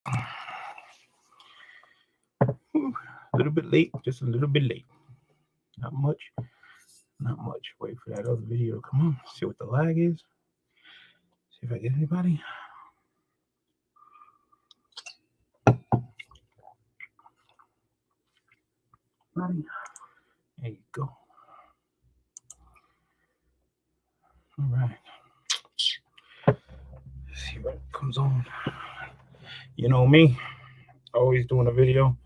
A little bit late, just a little bit late. Not much. Not much. Wait for that other video to come on. See what the lag is. See if I get anybody. There you go. All right. Let's see what comes on. You know me, always doing a video,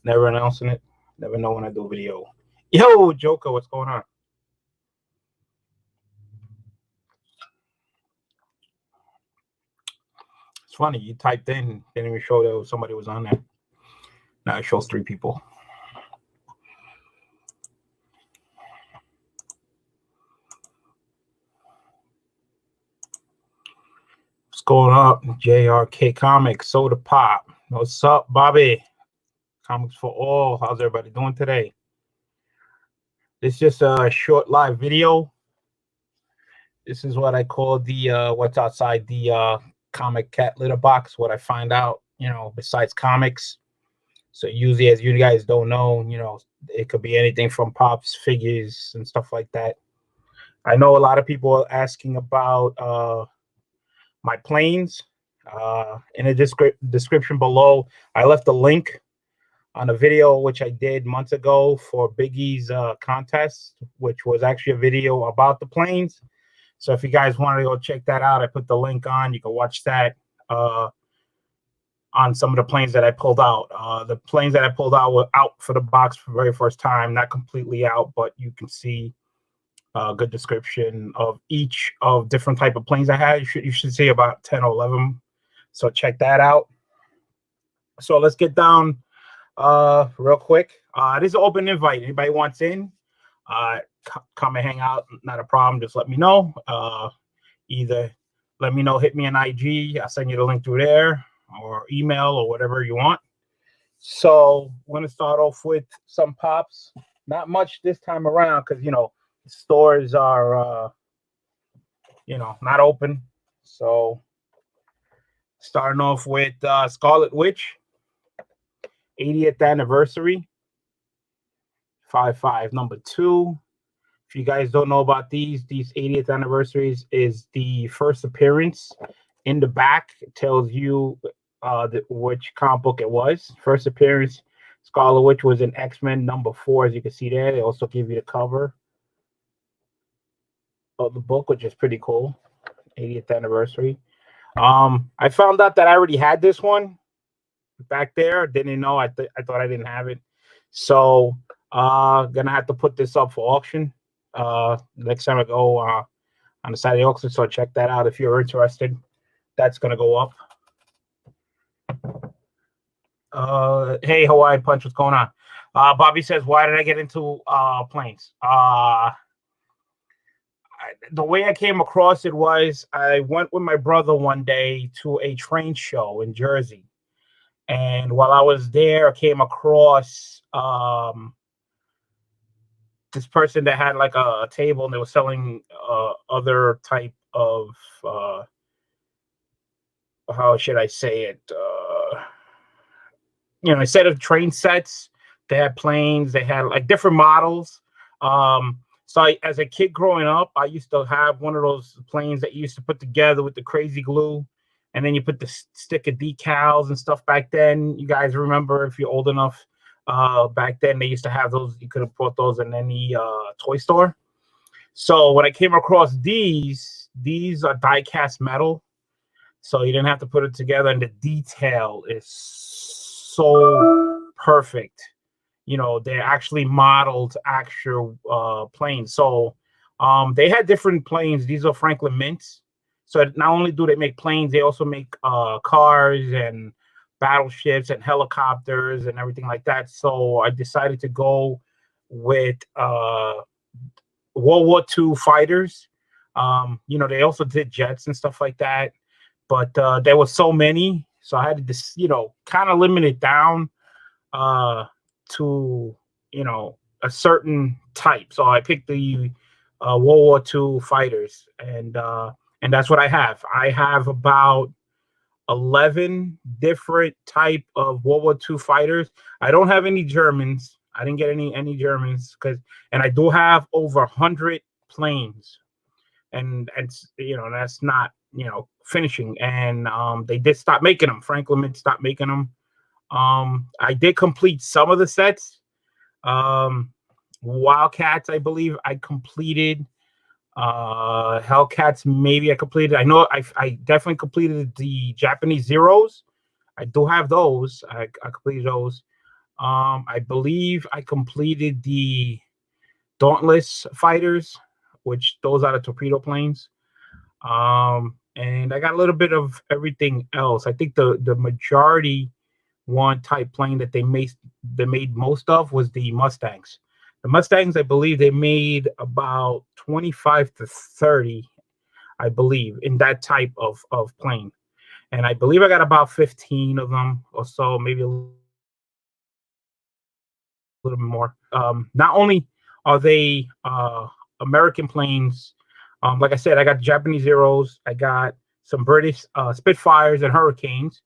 never announcing it, never know when I do a video. Yo, Joker, what's going on? It's funny, you typed in, didn't even show that somebody was on there. Now it shows 3 people. What's going up? JRK Comics, Soda Pop. What's up, Bobby? Comics for All. How's everybody doing today? This is just a short live video. This is what I call the what's outside the comic cat litter box, what I find out, besides comics. So usually, as you guys don't know, it could be anything from pops, figures, and stuff like that. I know a lot of people are asking about my planes. In the description below, I left a link on a video which I did months ago for Biggie's contest, which was actually a video about the planes. So if you guys want to go check that out, I put the link on. You can watch that on some of the planes that I pulled out. The planes that I pulled out were out for the box for the very first time, not completely out, but you can see a good description of each of different type of planes I had. You should see about 10 or 11. So check that out. So let's get down real quick. This is an open invite. Anybody wants in, come and hang out. Not a problem. Just let me know. Either let me know, hit me on IG. I'll send you the link through there, or email, or whatever you want. So I'm going to start off with some pops. Not much this time around because, stores are, not open. So starting off with Scarlet Witch, 80th anniversary, 5/5 number 2. If you guys don't know about these 80th anniversaries is the first appearance. In the back, it tells you which comic book it was. First appearance, Scarlet Witch was in X-Men number 4, as you can see there. They also give you the cover of the book, which is pretty cool. 80th anniversary. I found out that I already had this one back there. Didn't know. I thought I didn't have it. So gonna have to put this up for auction next time I go on the Saturday auction. So check that out if you're interested. That's gonna go up. Hey, Hawaii Punch, what's going on? Bobby says, why did I get into planes? The way I came across it was I went with my brother one day to a train show in Jersey. And while I was there, I came across this person that had like a table, and they were selling other type of, how should I say it? Instead of train sets, they had planes, they had like different models. So as a kid growing up, I used to have one of those planes that you used to put together with the crazy glue, and then you put the stick of decals and stuff back then. You guys remember, if you're old enough, back then they used to have those. You could have bought those in any toy store. So when I came across these are die cast metal, so you didn't have to put it together, and the detail is so perfect. They're actually modeled actual planes. So they had different planes. These are Franklin Mints. So not only do they make planes, they also make cars and battleships and helicopters and everything like that. So I decided to go with World War II fighters. They also did jets and stuff like that. But there were so many, so I had to just, kind of limit it down to, a certain type. So I picked the World War II fighters, and that's what I have. I have about 11 different type of World War II fighters. I don't have any Germans. I didn't get any Germans and I do have over 100 planes, and that's not finishing. And they did stop making them. Franklin stopped making them. I did complete some of the sets. Wildcats, I believe I completed. Hellcats, maybe I completed. I know I definitely completed the Japanese Zeros. I do have those. I completed those. I believe I completed the Dauntless fighters, which those are the torpedo planes. And I got a little bit of everything else. I think the majority one type plane that they made most of was the Mustangs. The Mustangs, I believe they made about 25 to 30, I believe, in that type of plane. And I believe I got about 15 of them or so, maybe a little bit more. Not only are they American planes, like I said, I got Japanese Zeros, I got some British Spitfires and Hurricanes.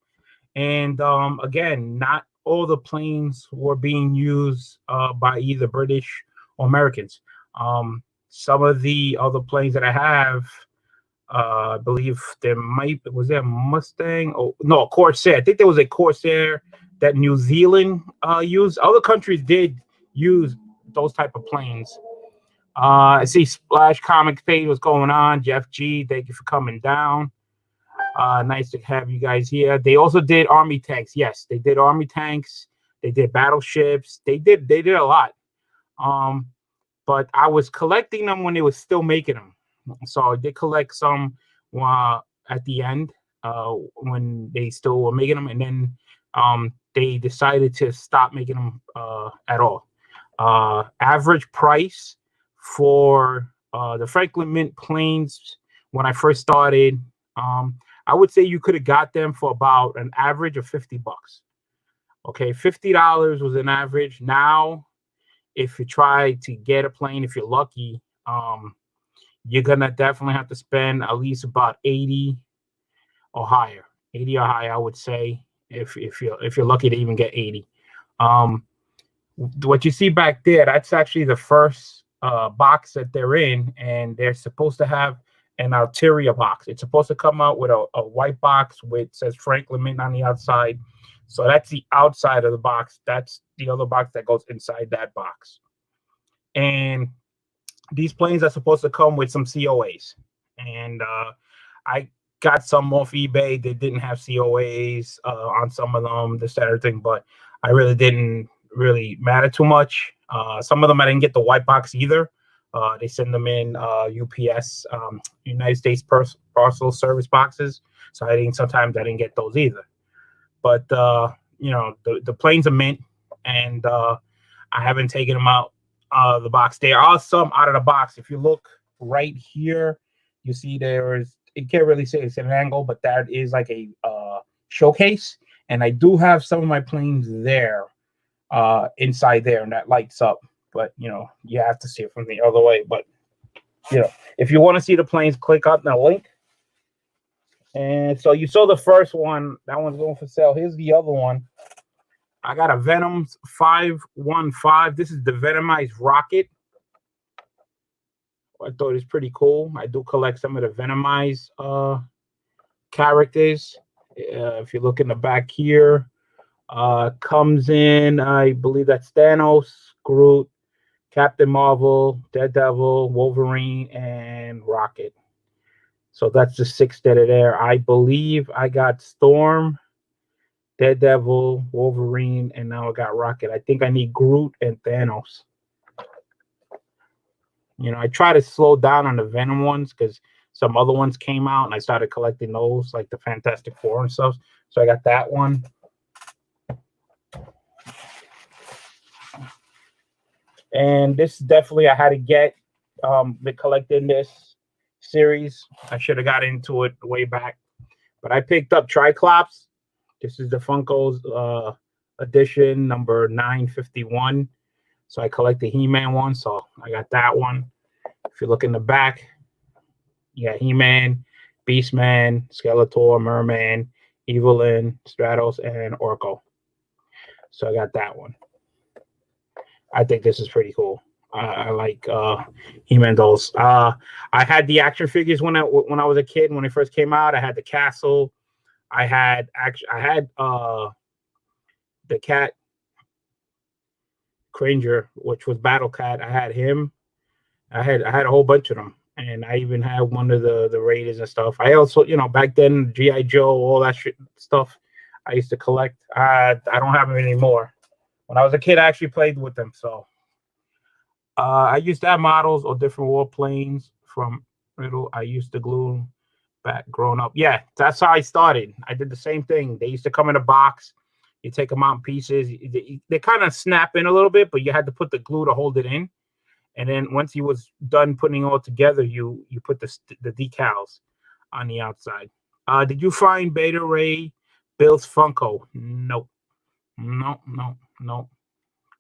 And again, not all the planes were being used by either British or Americans. Some of the other planes that I have, I believe was there a Mustang? Oh no, a Corsair. I think there was a Corsair that New Zealand used. Other countries did use those type of planes. I see Splash Comic page was going on. Jeff G, thank you for coming down. Nice to have you guys here. They also did army tanks. Yes, they did army tanks. They did battleships. They did a lot. But I was collecting them when they were still making them. So I did collect some at the end when they still were making them, and then they decided to stop making them at all. Average price for the Franklin Mint planes when I first started, I would say you could have got them for about an average of $50. Okay, $50 was an average. Now, if you try to get a plane, if you're lucky, you're gonna definitely have to spend at least about 80 or higher. 80 or higher, I would say, if you're lucky to even get 80. What you see back there, that's actually the first box that they're in, and they're supposed to have an ulterior box. It's supposed to come out with a white box which says Franklin Mint on the outside. So that's the outside of the box. That's the other box that goes inside that box. And these planes are supposed to come with some COAs. And I got some off eBay. They didn't have COAs on some of them, this, that, everything, but I really didn't really matter too much. Some of them I didn't get the white box either. They send them in UPS, United States Parcel Service boxes. So sometimes I didn't get those either. But the planes are mint, and I haven't taken them out of the box. There are some out of the box. If you look right here, you see you can't really say it's an angle, but that is like a showcase. And I do have some of my planes there inside there, and that lights up. But you have to see it from the other way. But if you want to see the planes, click on the link. And so you saw the first one. That one's going for sale. Here's the other one. I got a Venom 515. This is the Venom Eyes rocket. I thought it was pretty cool. I do collect some of the Venom Eyes characters. If you look in the back here, comes in, I believe that's Thanos, Groot, Captain Marvel, Daredevil, Wolverine, and Rocket. So that's the 6 that are there. I believe I got Storm, Daredevil, Wolverine, and now I got Rocket. I think I need Groot and Thanos. I try to slow down on the Venom ones because some other ones came out and I started collecting those, like the Fantastic Four and stuff. So I got that one. And this definitely I had to get the collecting this series. I should have got into it way back. But I picked up Triclops. This is the Funko's edition number 951. So I collect the He-Man one. So I got that one. If you look in the back, you got He-Man, Beastman, Skeletor, Merman, Evelyn, Stratos, and Orko. So I got that one. I think this is pretty cool. I like He-Man dolls. I had the action figures when I was a kid when it first came out. I had the castle. I had the cat Cringer, which was Battle Cat. I had him. I had a whole bunch of them, and I even had one of the Raiders and stuff. I also, back then, GI Joe, all that stuff. I used to collect. I don't have them anymore. When I was a kid, I actually played with them. So I used to have models or different warplanes from Riddle. I used to glue back growing up. Yeah, that's how I started. I did the same thing. They used to come in a box. You take them out in pieces. They kind of snap in a little bit, but you had to put the glue to hold it in. And then once you was done putting it all together, you put the decals on the outside. Did you find Beta Ray Bill's Funko? No, no, no, no.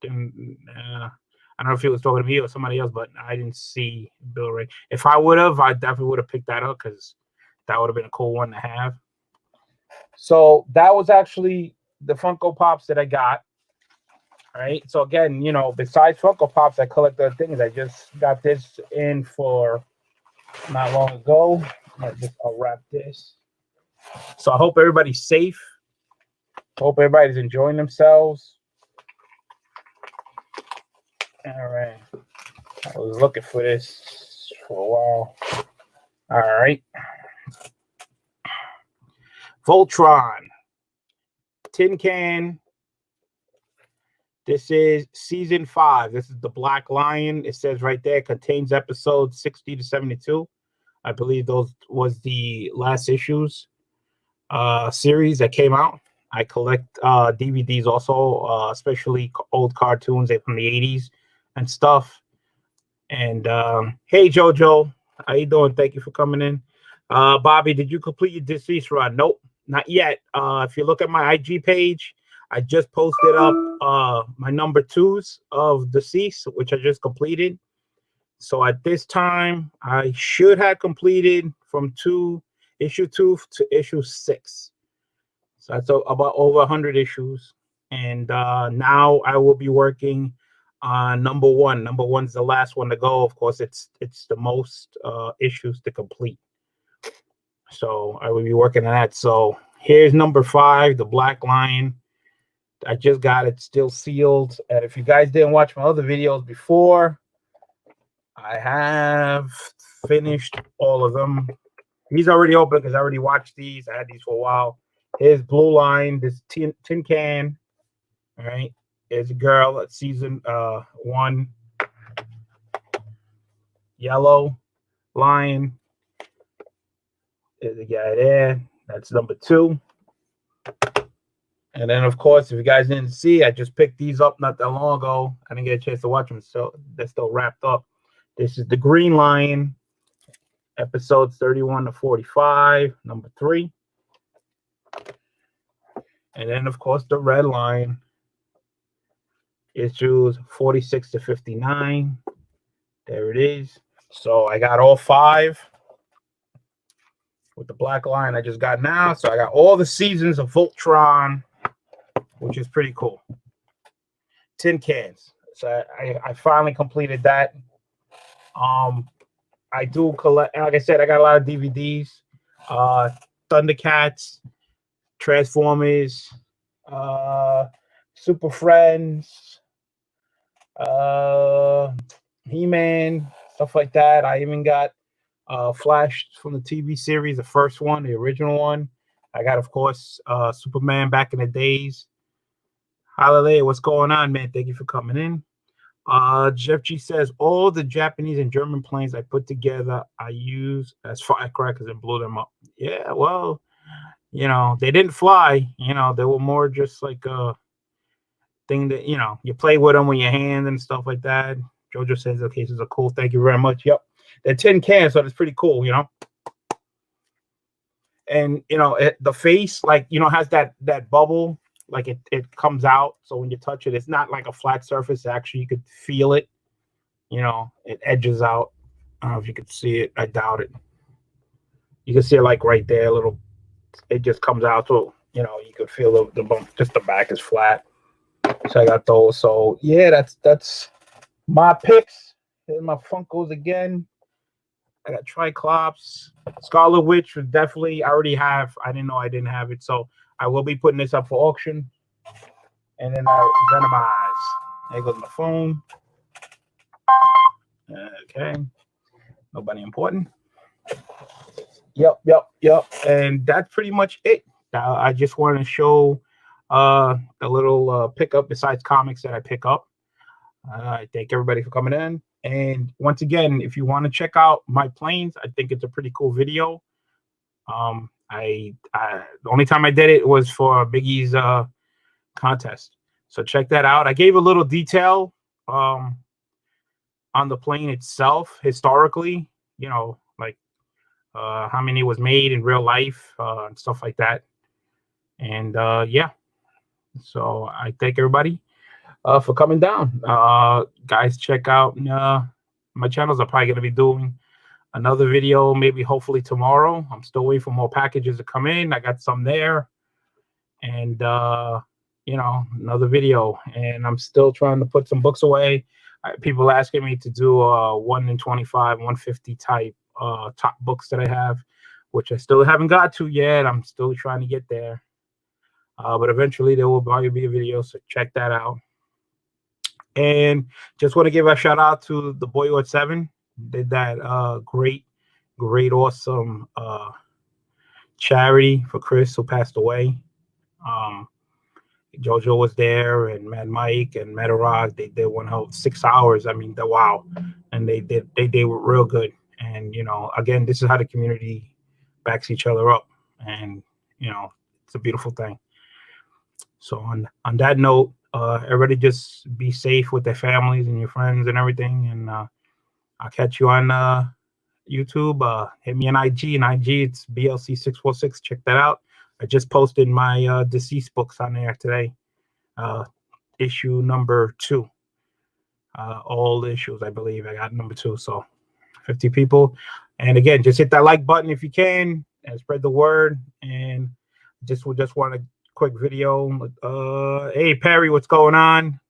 I don't know if he was talking to me or somebody else, but I didn't see Bill Ray. If I would have, I definitely would have picked that up because that would have been a cool one to have. So that was actually the Funko Pops that I got. All right. So again, besides Funko Pops, I collect other things. I just got this in for not long ago. I'll wrap this. So I hope everybody's safe. Hope everybody's enjoying themselves. All right. I was looking for this for a while. All right. Voltron. Tin Can. This is season 5. This is the Black Lion. It says right there, contains episodes 60 to 72. I believe those was the last issues series that came out. I collect DVDs also, especially old cartoons from the 80s and stuff. And hey, JoJo, how you doing? Thank you for coming in. Bobby, did you complete your deceased run? Nope, not yet. If you look at my IG page, I just posted up my number 2s of deceased, which I just completed. So at this time, I should have completed from issue 2 to issue 6. So that's about over 100 issues. And now I will be working on number 1. Number 1's the last one to go. Of course, it's the most issues to complete. So I will be working on that. So here's number 5, the Black Lion. I just got it still sealed. And if you guys didn't watch my other videos before, I have finished all of them. He's already open because I already watched these. I had these for a while. Here's Blue Line, this tin can. All right. There's a girl at season 1. Yellow Lion. There's a guy there. That's number 2. And then, of course, if you guys didn't see, I just picked these up not that long ago. I didn't get a chance to watch them, so they're still wrapped up. This is the Green Lion, episodes 31 to 45, number 3. And then, of course, the Red Lion, issues 46 to 59. There it is. So I got all 5 with the Black Lion I just got now. So I got all the seasons of Voltron, which is pretty cool. Tin cans. So I finally completed that. I do collect, like I said, I got a lot of DVDs. Thundercats, Transformers, Super Friends, He-Man, stuff like that. I even got Flash from the TV series, the first one, the original one. I got, of course, Superman back in the days. Holiday, what's going on, man? Thank you for coming in. Jeff G says, all the Japanese and German planes I put together, I use as firecrackers and blow them up. Yeah, well, they didn't fly. They were more just like a thing that, you play with them with your hand and stuff like that. Jojo says, the cases are cool. Thank you very much. Yep. They're tin cans, so it's pretty cool, And, the face, like, has that bubble. Like it comes out, so when you touch it, it's not like a flat surface. Actually, you could feel it. It edges out. I don't know if you could see it. I doubt it. You can see it like right there, a little it just comes out, so you know you could feel the bump. Just the back is flat. So I got those. So yeah, that's my picks. Here's my Funkos again. I got Triclops, Scarlet Witch. Definitely, I already have. I didn't know I didn't have it, so I will be putting this up for auction. And then Venom Eyes. There goes my phone. Okay, nobody important. Yep. And that's pretty much it. I just want to show the little pickup besides comics that I pick up. I thank everybody for coming in. And once again, if you want to check out my planes, I think it's a pretty cool video. The only time I did it was for Biggie's contest. So check that out. I gave a little detail on the plane itself historically, you know, like how many was made in real life and stuff like that. And yeah, so I thank everybody for coming down. Guys, check out my channels. I'm probably going to be doing another video, maybe hopefully tomorrow. I'm still waiting for more packages to come in. I got some there. And, you know, another video. And I'm still trying to put some books away. People asking me to do 1 in 25, 150 type top books that I have, which I still haven't got to yet. I'm still trying to get there. But eventually there will probably be a video, so check that out. And just want to give a shout out to the Boyhood 7. Did that great, awesome charity for Chris, who passed away. Jojo was there, and Mad Mike and Metarog. They did 6 hours. I mean, wow, and they did real good. And you know, again, this is how the community backs each other up, and you know, it's a beautiful thing. So on that note, everybody just be safe with their families and your friends and everything. And I'll catch you on YouTube. Hit me on IG. And IG, it's BLC646. Check that out. I just posted my deceased books on there today. Issue number 2. All issues, I believe. I got number 2. So 50 people. And again, just hit that like button if you can and spread the word. And just want a quick video. Hey Perry, what's going on?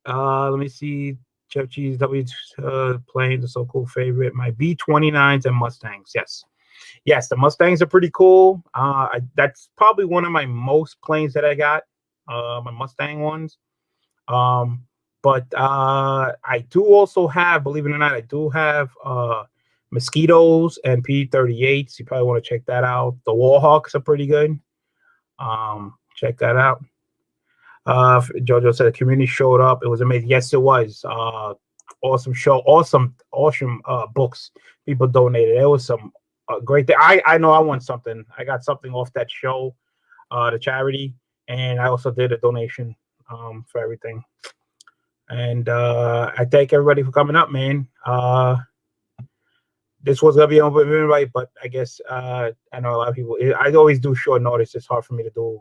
Let me see. Jeff Cheese W planes are so cool. Favorite, my B-29s and Mustangs. Yes, the Mustangs are pretty cool. That's probably one of my most planes that I got. My Mustang ones. But I do also have, believe it or not, I do have Mosquitoes and P-38s. You probably want to check that out. The Warhawks are pretty good. Check that out. Jojo said the community showed up. It was amazing. Yes, it was. Awesome show. Awesome books. People donated. It was some great thing. I know I won something. I got something off that show, the charity, and I also did a donation for everything. And I thank everybody for coming up, man. This was gonna be on with everybody, but I guess I know a lot of people. I always do short notice. It's hard for me to do,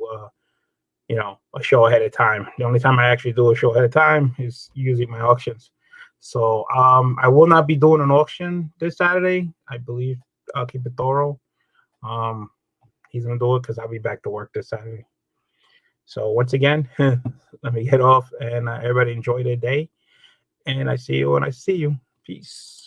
you know, a show ahead of time. The only time I actually do a show ahead of time is usually my auctions. So I will not be doing an auction this Saturday. I believe I'll keep it thorough. He's gonna do it because I'll be back to work this Saturday. So once again, let me get off, and everybody enjoy their day. And I see you when I see you. Peace.